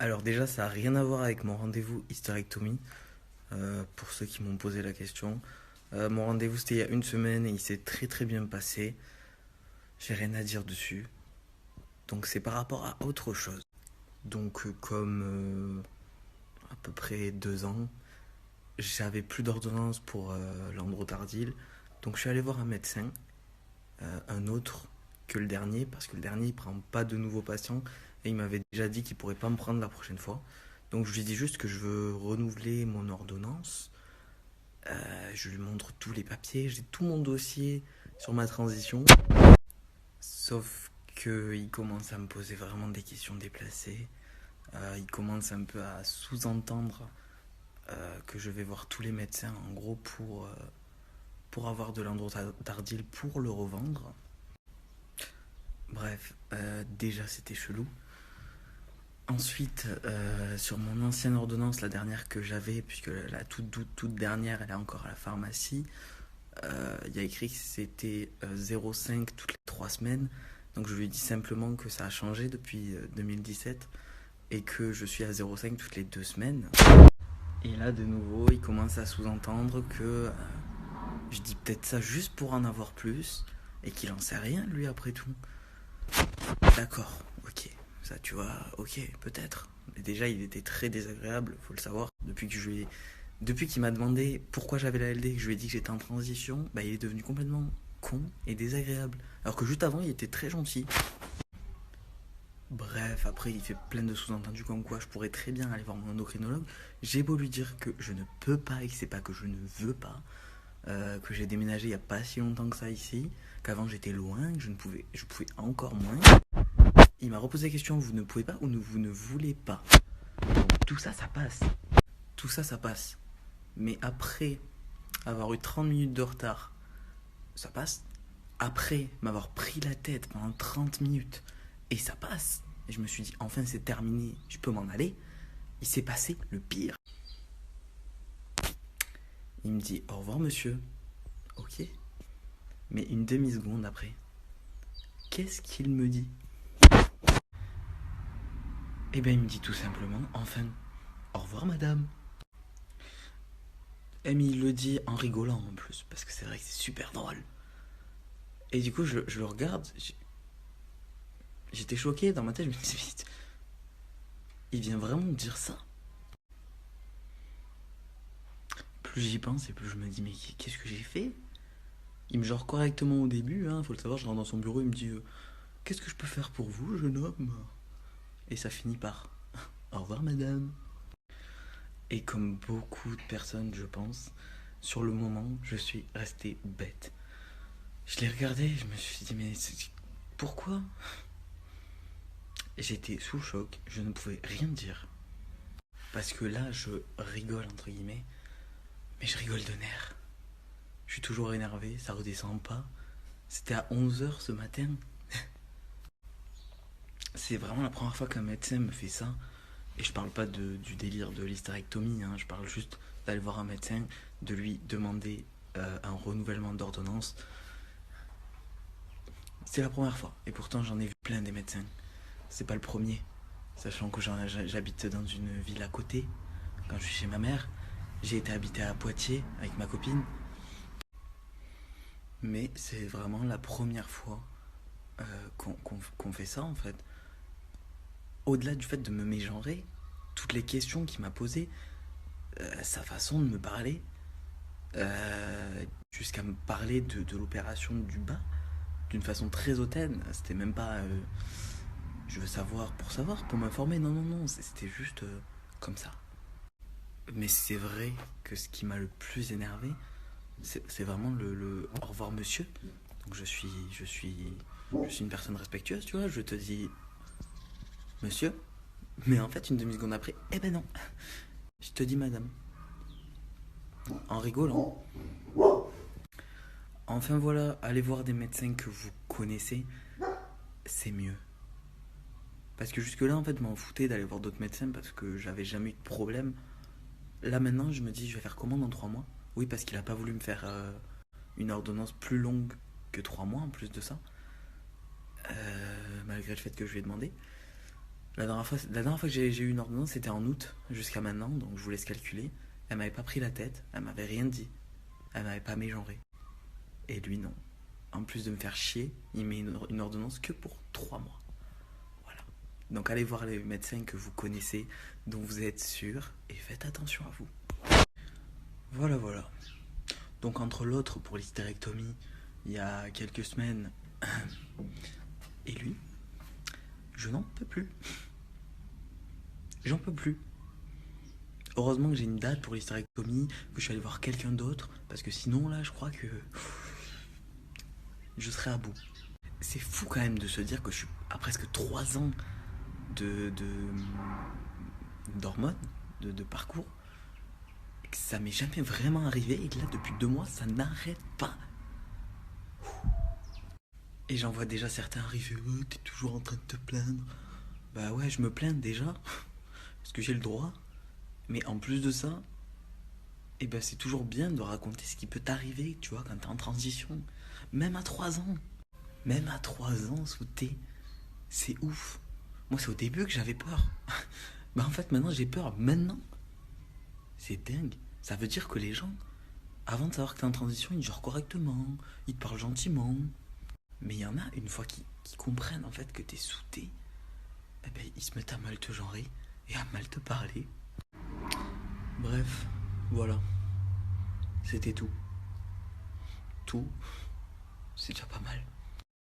Alors déjà, ça n'a rien à voir avec mon rendez-vous hystérectomie, pour ceux qui m'ont posé la question. Mon rendez-vous, c'était il y a une semaine et il s'est très très bien passé. J'ai rien à dire dessus. Donc c'est par rapport à autre chose. Donc comme à peu près 2 ans, j'avais plus d'ordonnance pour l'androtardil. Donc je suis allé voir un médecin, un autre que le dernier, parce que le dernier, il prend pas de nouveaux patients. Et il m'avait déjà dit qu'il pourrait pas me prendre la prochaine fois. Donc je lui dis juste que je veux renouveler mon ordonnance. Je lui montre tous les papiers, j'ai tout mon dossier sur ma transition. Sauf qu'il commence à me poser vraiment des questions déplacées. Il commence un peu à sous-entendre que je vais voir tous les médecins en gros pour avoir de l'androtardil pour le revendre. Bref, déjà c'était chelou. Ensuite, sur mon ancienne ordonnance, la dernière que j'avais, puisque la toute dernière, elle est encore à la pharmacie, il y a écrit que c'était 0,5 toutes les 3 semaines. Donc je lui ai dit simplement que ça a changé depuis 2017 et que je suis à 0,5 toutes les 2 semaines. Et là, de nouveau, il commence à sous-entendre que je dis peut-être ça juste pour en avoir plus et qu'il en sait rien, lui, après tout. D'accord, ok. Ça, tu vois, ok, peut-être. Mais déjà, il était très désagréable, faut le savoir. Depuis qu'il m'a demandé pourquoi j'avais la LD et que je lui ai dit que j'étais en transition, bah, il est devenu complètement con et désagréable. Alors que juste avant, il était très gentil. Bref, après, il fait plein de sous-entendus comme quoi je pourrais très bien aller voir mon endocrinologue. J'ai beau lui dire que je ne peux pas et que c'est pas que je ne veux pas, que j'ai déménagé il y a pas si longtemps que ça ici, qu'avant j'étais loin, que je pouvais encore moins. Il m'a reposé la question, vous ne pouvez pas ou vous ne voulez pas. Tout ça, ça passe. Tout ça, ça passe. Mais après avoir eu 30 minutes de retard, ça passe. Après m'avoir pris la tête pendant 30 minutes, et ça passe. Et je me suis dit, enfin c'est terminé, je peux m'en aller. Il s'est passé le pire. Il me dit, au revoir monsieur. Ok. Mais une demi-seconde après, qu'est-ce qu'il me dit? Eh bien il me dit tout simplement, enfin, au revoir madame. Et mais il le dit en rigolant en plus, parce que c'est vrai que c'est super drôle. Et du coup, je le regarde, j'étais choqué dans ma tête, je me dis, il vient vraiment me dire ça? Plus j'y pense et plus je me dis, mais qu'est-ce que j'ai fait? Il me genre correctement au début, hein, faut le savoir, je rentre dans son bureau, il me dit, qu'est-ce que je peux faire pour vous, jeune homme? Et ça finit par, au revoir madame. Et comme beaucoup de personnes, je pense, sur le moment, je suis resté bête. Je l'ai regardé, je me suis dit, mais pourquoi? J'étais sous choc, je ne pouvais rien dire. Parce que là, je rigole, entre guillemets, mais je rigole de nerfs. Je suis toujours énervé, ça redescend pas. C'était à 11 h ce matin. C'est vraiment la première fois qu'un médecin me fait ça. Et je parle pas du délire de l'hystérectomie, hein. Je parle juste d'aller voir un médecin, de lui demander un renouvellement d'ordonnance. C'est la première fois. Et pourtant, j'en ai vu plein des médecins. C'est pas le premier. Sachant que j'habite dans une ville à côté, quand je suis chez ma mère. J'ai été habité à Poitiers avec ma copine. Mais c'est vraiment la première fois qu'on fait ça en fait. Au-delà du fait de me mégenrer, toutes les questions qu'il m'a posées, sa façon de me parler, jusqu'à me parler de l'opération du bas, d'une façon très hautaine. C'était même pas je veux savoir, pour m'informer. Non, non, non, c'était juste comme ça. Mais c'est vrai que ce qui m'a le plus énervé, c'est vraiment le au revoir monsieur. Donc je suis une personne respectueuse, tu vois. Je te dis monsieur, mais en fait une demi-seconde après, eh ben non, je te dis madame, en rigolant. Enfin voilà, allez voir des médecins que vous connaissez, c'est mieux. Parce que jusque-là, en fait, je m'en foutais d'aller voir d'autres médecins parce que j'avais jamais eu de problème. Là maintenant, je me dis, je vais faire comment dans 3 mois? Oui, parce qu'il a pas voulu me faire une ordonnance plus longue que 3 mois en plus de ça, malgré le fait que je lui ai demandé. La dernière fois que j'ai eu une ordonnance, c'était en août jusqu'à maintenant, donc je vous laisse calculer. Elle m'avait pas pris la tête, elle m'avait rien dit, elle m'avait pas mégenré. Et lui, non. En plus de me faire chier, il met une ordonnance que pour 3 mois. Voilà. Donc allez voir les médecins que vous connaissez, dont vous êtes sûr, et faites attention à vous. Voilà, voilà. Donc entre l'autre pour l'hystérectomie, il y a quelques semaines, et lui, je n'en peux plus. J'en peux plus. Heureusement que j'ai une date pour l'hystérectomie, que je suis allé voir quelqu'un d'autre, parce que sinon là, je crois que je serais à bout. C'est fou quand même de se dire que je suis à presque 3 ans d'hormones, de parcours, et que ça m'est jamais vraiment arrivé, et que là, depuis 2 mois, ça n'arrête pas. Et j'en vois déjà certains arriver, oh, t'es toujours en train de te plaindre. Bah ouais, je me plains déjà, parce que j'ai le droit. Mais en plus de ça, eh ben c'est toujours bien de raconter ce qui peut t'arriver, tu vois, quand t'es en transition. Même à 3 ans. Même à 3 ans, Souté, c'est ouf. Moi, c'est au début que j'avais peur. Bah en fait, maintenant, j'ai peur. Maintenant, c'est dingue. Ça veut dire que les gens, avant de savoir que t'es en transition, ils gèrent correctement, ils te parlent gentiment. Mais il y en a, une fois qu'ils comprennent en fait que t'es souté, eh ben, ils se mettent à mal te genrer et à mal te parler. Bref, voilà. C'était tout. Tout, c'est déjà pas mal.